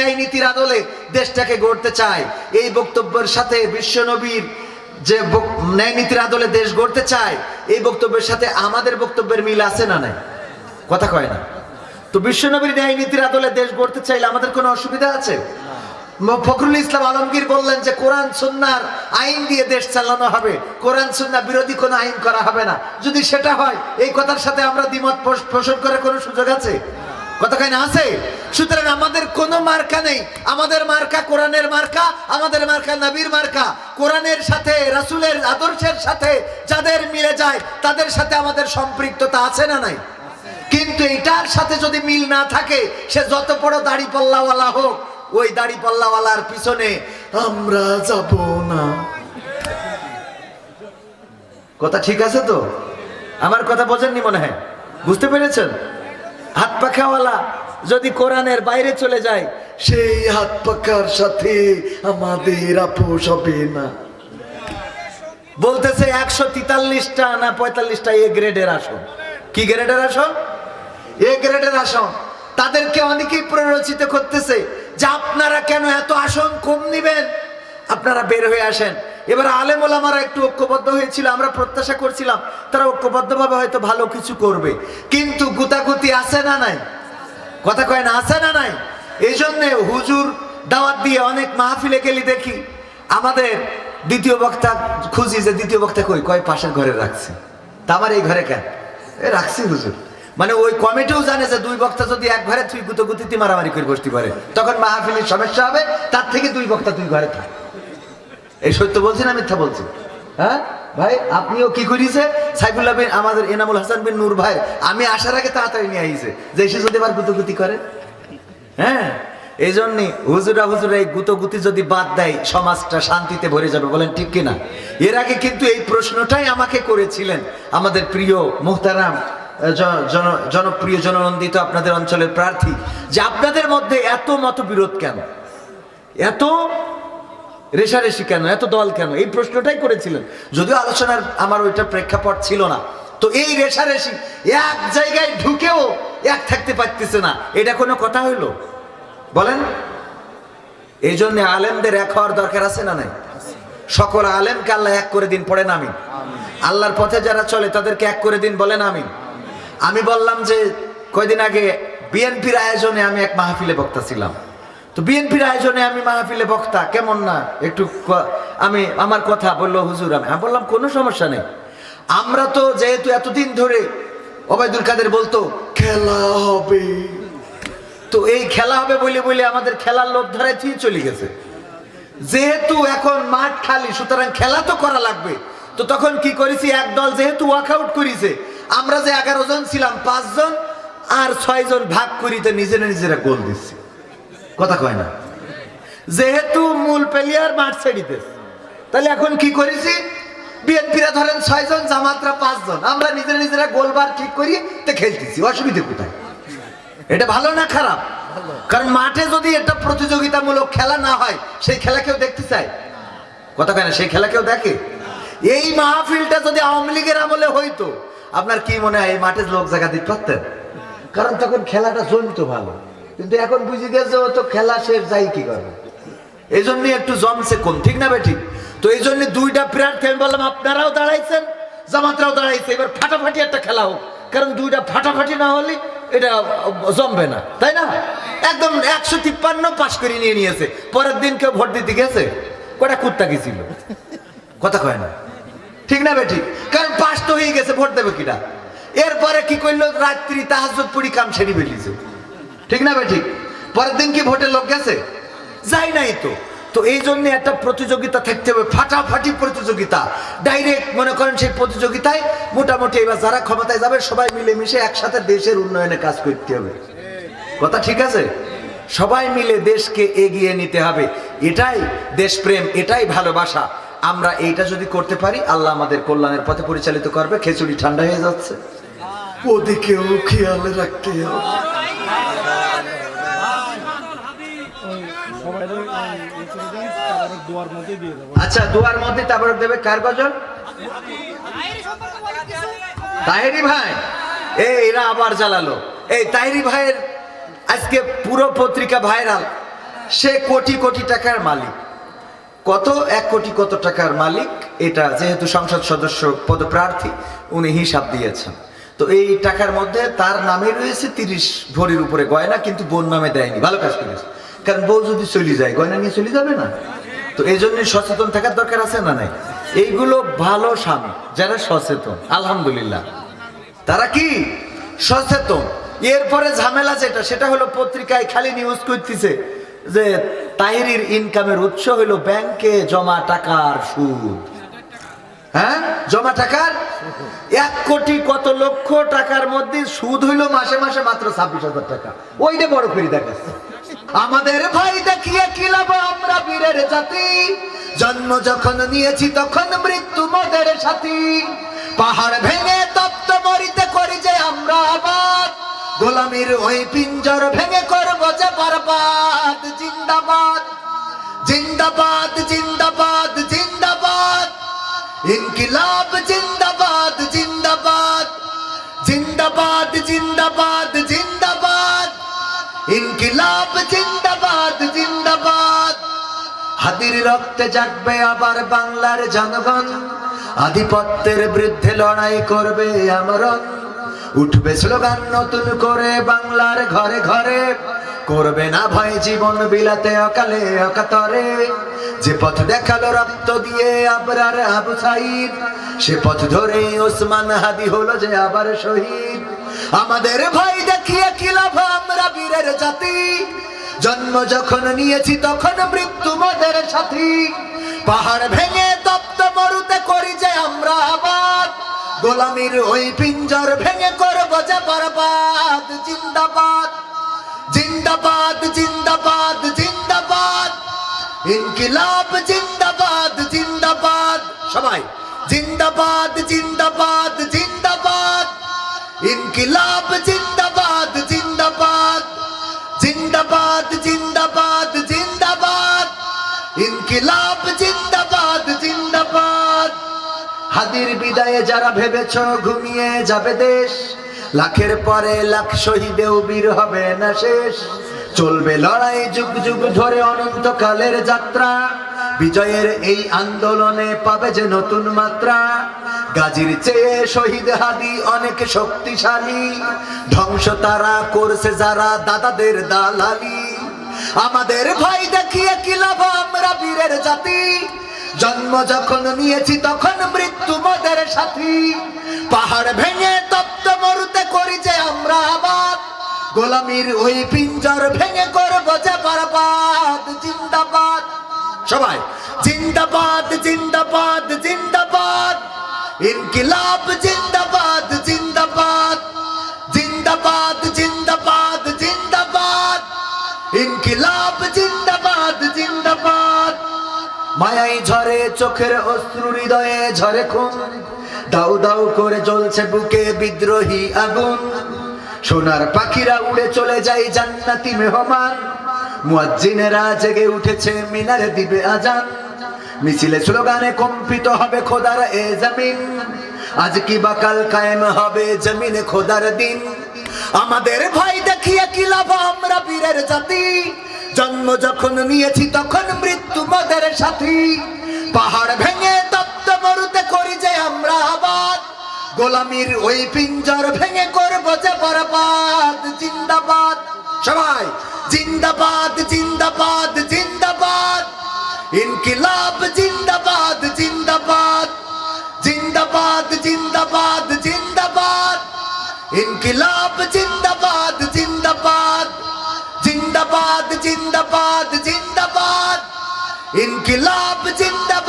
ন্যায় নীতির আদলে দেশটাকে গড়তে চায়, এই বক্তব্যের সাথে বিশ্বনবীর যে ন্যায় নীতির আদলে দেশ গড়তে চায়, এই বক্তব্যের সাথে আমাদের বক্তব্যের মিল আছে না নাই? কথা কয় না। তো বিশ্বনবীর ন্যায় নীতির আদলে দেশ গড়তে চাইলে আমাদের কোনো অসুবিধা আছে? ফখরুল ইসলাম আলমগীর বললেন যে কোরআন সুন্নাহর আইন দিয়ে দেশ চালানো হবে, কোরআন সুন্নাহ বিরোধী কোনো আইন করা হবে না। যদি সেটা হয়, এই কথার সাথে আমরা দ্বিমত পোষণ করার কোনো সুযোগ আছে? কথা কয় না, আছে? সুতরাং আমাদের কোনো মার্কা নেই, আমাদের মার্কা কোরআনের মার্কা, আমাদের মার্কা নবীর মার্কা। কোরআনের সাথে রাসূলের আদর্শের সাথে যাদের মিলে যায় তাদের সাথে আমাদের সম্পৃক্ততা আছে না নাই? কিন্তু এটার সাথে যদি মিল না থাকে, সে যত বড় দাড়ি পাল্লাওয়ালা হোক, ওই দাড়ি পাল্লাওয়ালার পিছনে আমরা যাব না। কথা ঠিক আছে তো? আমার কথা বোঝেননি মনে হয়, বুঝতে পেরেছেন? হাত পাখাওয়ালা যদি কোরআনের বাইরে চলে যায়, সেই হাত পাখার সাথে আমাদের আপোষ হবে না। বলতেছে 143টা না 45টা এ গ্রেডের আসন। কি গ্রেডের আসন? এ গ্রেডের আসন। তাদেরকে অনেকেই প্ররোচিত করতেছে যে আপনারা কেন এত আসন কম নিবেন, আপনারা বের হয়ে আসেন। এবার আলেম ওলামারা একটু ঐক্যবদ্ধ হয়েছিল, আমরা প্রত্যাশা করছিলাম তারা ঐক্যবদ্ধভাবে হয়তো ভালো কিছু করবে, কিন্তু গুতাগুতি আছে না নাই? কথা কয় না, আছে না নাই? এই জন্যে হুজুর দাওয়াত দিয়ে অনেক মাহফিলে গেলি দেখি আমাদের দ্বিতীয় বক্তা খুঁজি যে দ্বিতীয় বক্তা কই, কয় পাশের ঘরে রাখছি। তা আমার এই ঘরে কেন? এ রাখছি হুজুর। মানে ওই কমিটিও জানে যে দুই বক্তা যদি এক ঘরে তুই গুতগুতিতে মারামারি করে বসতে পারে, তখন মাহফিলের সমস্যা হবে, তার থেকে দুই বক্তা দুই ঘরে থাক। এই সত্য বলছি না মিথ্যা বলছি? হ্যাঁ ভাই, আপনিও কি করিছে? সাইফুল্লাহ বিন আমাদের এনামুল হাসান বিন নূর ভাই আমি আসার আগে তাড়াতাড়ি নিয়ে আইছে যে এসে যদি আবার গুতগুতি করে। হ্যাঁ, এই জন্যে হুজুরা এই গুতগুতি যদি বাদ দেয়, সমাজটা শান্তিতে ভরে যাবে। বলেন ঠিক কিনা? এর আগে কিন্তু এই প্রশ্নটাই আমাকে করেছিলেন আমাদের প্রিয় মুহতারাম জনপ্রিয় জননন্দিত আপনাদের অঞ্চলের প্রার্থী, যে আপনাদের মধ্যে এত মতবিরোধ কেন, এত রেশারেশি কেন, এত দল কেন? এই প্রশ্নটাই করেছিলেন, যদিও আলোচনার আমার ওইটা প্রেক্ষাপট ছিল না। তো এই রেশারেশি এক জায়গায় ঢুকেও এক থাকতে পারতেছে না, এটা কোনো কথা হইল? বলেন। এই জন্য আলেমদের এক হওয়ার দরকার আছে না নাই? সকল আলেমকে আল্লাহ এক করে দিন, পড়েন আমিন। আল্লাহর পথে যারা চলে তাদেরকে এক করে দিন, বলেন আমিন। আমি বললাম যে কয়দিন আগে বিএনপির আয়োজনে আমি এক মাহফিলে বক্তা ছিলাম। তো বিএনপির আয়োজনে আমি মাহফিলে বক্তা, কেমন না একটু আমি আমার কথা বললো হুজুর, আমি বললাম কোনো সমস্যা নেই। আমরা তো যেহেতু এতদিন ধরে ওবায়দুল কাদের বলতো খেলা হবে, তো এই খেলা হবে বলে বলে আমাদের খেলার লোভ ধরায় তুই চলে গেছে। যেহেতু এখন মাঠ খালি, সুতরাং খেলা তো করা লাগবে। তো তখন কি করেছি, এক দল যেহেতু ওয়াকআউট করেছে, আমরা যে 11 জন ছিলাম 5 জন আর 6 জন ভাগ করিতে নিজেরা গোল দিচ্ছি। কথা কয় না? যেহেতু মূল প্লেয়ার মাঠ ছেড়িতেছে, তাহলে এখন কি করেছি, বিএনপিরা ধরেন 6 জন, জামাতরা 5 জন, আমরা নিজেরা গোলবার ঠিক করি তো খেলতেছি। অসুবিধা কোথায়? এটা ভালো না খারাপ? কারণ মাঠে যদি এটা প্রতিযোগিতামূলক খেলা না হয়, সেই খেলা কেউ দেখতে চায়? কথা কয় না? সেই খেলা কেউ দেখে? এই মাহফিলটা যদি আওয়ামী লীগের আমলে হইতো, আপনার কি মনে হয় এই মাঠে লোক জায়গা দিতে পারতেন? কারণ তখন খেলাটা জমতো ভালো। কিন্তু এখন বুঝে গেছে ও তো খেলা শেষ, যাই কি করবে। এই জন্য একটু জমছে কম, ঠিক না বেঠিক? তো এই জন্য দুইটা প্রার্থী আমি বললাম আপনারাও দাঁড়াইছেন, জামাতরাও দাঁড়াইছে, এবার ফাটাফাটি একটা খেলা হোক। কারণ দুইটা ফাটাফাটি না হলে এটা জমবে না, তাই না? একদম 153 পাশ করে নিয়েছে। পরের দিন কেউ ভোট দিতে গেছে? কটা কুত্তা গেছিল? কথা কয় না? ঠিক না বেঠিক? কারণ পাশ তো হয়ে গেছে, ভোট দেবে কিনা? এরপরে কি করলো, রাত্রি তাহাজ্জুদ পড়ি কাম সেরে বেরিয়েছে। ঠিক না বেঠিক? পরের দিন কি ভোটের লোক গেছে? যাই নাই তো। তো এই জন্য একটা প্রতিযোগিতা থাকতে হবে, ফাটাফাটি প্রতিযোগিতা। ডাইরেক্ট মনে করেন সেই প্রতিযোগিতায় মোটামুটি এবার যারা ক্ষমতায় যাবে সবাই মিলেমিশে একসাথে দেশের উন্নয়নে কাজ করতে হবে। কথা ঠিক আছে? সবাই মিলে দেশকে এগিয়ে নিতে হবে। এটাই দেশপ্রেম, এটাই ভালোবাসা। আমরা এইটা যদি করতে পারি, আল্লাহ আমাদের কল্যাণের পথে পরিচালিত করবে। খিচুড়ি ঠান্ডা হয়ে যাচ্ছে, ওদিকেও খেয়াল রাখতে হবে। আচ্ছা, দুয়ার মধ্যে তাবরক দেবে কার গজল? তাহেরি ভাই। এরা আবার জ্বালালো। এই তাহেরি ভাইয়ের আজকে পুরো পত্রিকা ভাইরাল। সে কোটি কোটি টাকার মালিক। কত 1 কোটি কত টাকার মালিক, এটা যেহেতু সংসদ সদস্য পদপ্রার্থী উনি হিসাব দিয়েছেন। তো এই টাকার মধ্যে তার নামে রয়েছে 30 ভরির উপরে গয়না, কিন্তু বোন নামে দেয়নি। ভালো কাজ করেছে, কারণ বউ যদি চলে যায় গয়না নিয়ে চলে যাবে না। তো এই জন্য সচেতন থাকার দরকার আছে না নাই? এইগুলো ভালো স্বামী যারা সচেতন, আলহামদুলিল্লাহ তারা কি সচেতন। এরপরে ঝামেলা যেটা, সেটা হলো পত্রিকায় খালি নিউজ করতেছে যে তাহিরির ইনকামের উৎস হলো ব্যাংকে জমা টাকার সুদ। হ্যাঁ, জমা টাকার 1 কোটি কত লক্ষ টাকার মধ্যে সুদ হইলো মাসে মাসে মাত্র 26,000 টাকা। ওইটা বড় করে দেখাচ্ছে। আমাদের ভাই দেখিয়ে কি লাভ, আমরা বীরের জাতি, জন্ম যখন নিয়েছি তখন মৃত্যু মোদের সাথী। পাহাড় ভেঙে তপ্ত মরিতে করি যে আমরা আবাদ, গোলামির ওই পিঞ্জর ভেঙে করবো যে বরবাদ। জিন্দাবাদ জিন্দাবাদ জিন্দাবাদ জিন্দাবাদ, ইনকিলাব জিন্দাবাদ জিন্দাবাদ জিন্দাবাদ জিন্দাবাদ জিন্দাবাদ, ইনকিলাব জিন্দাবাদ জিন্দাবাদ। হাতির রক্তে জাগবে আবার বাংলার জনগণ, আধিপত্যের বিরুদ্ধে লড়াই করবে আমরণ। উঠবে স্লোগান নতুন করে বাংলার ঘরে ঘরে, করবে না ভয় জীবন বিলাতে অকালে অকাতরে। যে পথ দেখালো রক্ত দিয়ে আবরার আবু সাইদ, সে পথ ধরে ওসমান হাদি হলো যে আবার শহীদ। আমাদের ভয় দেখিয়ে কি লাভ, আমরা বীরের জাতি, জন্ম যখন নিয়েছি তখন মৃত্যু মোদের সাথী। পাহাড় ভেঙে তপ্ত মরুতে করি যে আমরা আবাদ, গোলামির ওই পিঞ্জর ভেঙে করবো যে বরবাদ। জিন্দাবাদ জিন্দাবাদ জিন্দাবাদ জিন্দাবাদ, ইনকিলাব জিন্দাবাদ জিন্দাবাদ। সবাই জিন্দাবাদ জিন্দাবাদ জিন্দাবাদ, ইনকিলাব জিন্দাবাদ জিন্দাবাদ জিন্দাবাদ জিন্দাবাদ জিন্দাবাদ, ইনকিলাব জিন্দাবাদ জিন্দাবাদ। হাদির বিদায়ে যারা ভেবেছ ঘুমিয়ে যাবে দেশ, লাখের পরে লাখ শহীদেও বীর হবে না শেষ। চলবে লড়াই যুগ যুগ ধরে অনন্তকালের যাত্রা, বিজয়ের এই আন্দোলনে পাবে যে নতুন মাত্রা। গাজীর চেয়ে শহীদ হাদি অনেক শক্তিশালী, ধ্বংস তারা করছে যারা দাদাদের দালালি। আমাদের ভয় দেখিয়ে কি লাভ, আমরা বীরের জাতি, জন্ম যখন নিয়েছি তখন মৃত্যু মোদের সাথী। পাহাড় ভেঙে তপ্ত মরুতে করি যে আমরা আবাদ, গোলামির ওই পিঞ্জর ভেঙে করবো যে বরবাদ। জিন্দাবাদ সবাই জিন্দাবাদ জিন্দাবাদ জিন্দাবাদ, ইনকিলাব জিন্দাবাদ জিন্দাবাদ জিন্দাবাদ জিন্দাবাদ জিন্দাবাদ, ইনকিলাব জিন্দাবাদ জিন্দাবাদ। মায়াই ঝরে চোখের অশ্রু, হৃদয়ে ঝরে খুন, দাউ দাউ করে জ্বলছে বুকে বিদ্রোহী আগুন। সোনার পাখিরা উড়ে চলে যায় জান্নাতি মেহমান, মুয়াজ্জিনেরা জেগে উঠেছে মিনারে দিবে আজান। মিছিলে স্লোগানে কম্পিত হবে খোদার এ জমিন, আজ কি বা কাল কায়েম হবে জমিনে খোদার দিন। আমাদের ভয় দেখিয়ে কি লাভ, আমরা বীরের জাতি, জন্ম যখন নিয়েছি তখন মৃত্যু মোদের সাথী। পাহাড় ভেঙে তপ্ত মরুতে করি যে আমরা আবাদ, গোলামির ওই পিঞ্জর ভেঙে করবো যে বরবাদ। জিন্দাবাদ সবাই জিন্দাবাদ জিন্দাবাদ জিন্দাবাদ, ইনকিলাব জিন্দাবাদ জিন্দাবাদ জিন্দাবাদ জিন্দাবাদ জিন্দাবাদ, ইনকিলাব জিন্দাবাদ জিন্দাবাদ জিন্দাবাদ জিন্দাবাদ জিন্দাবাদ, ইনকিলাব জিন্দাবাদ।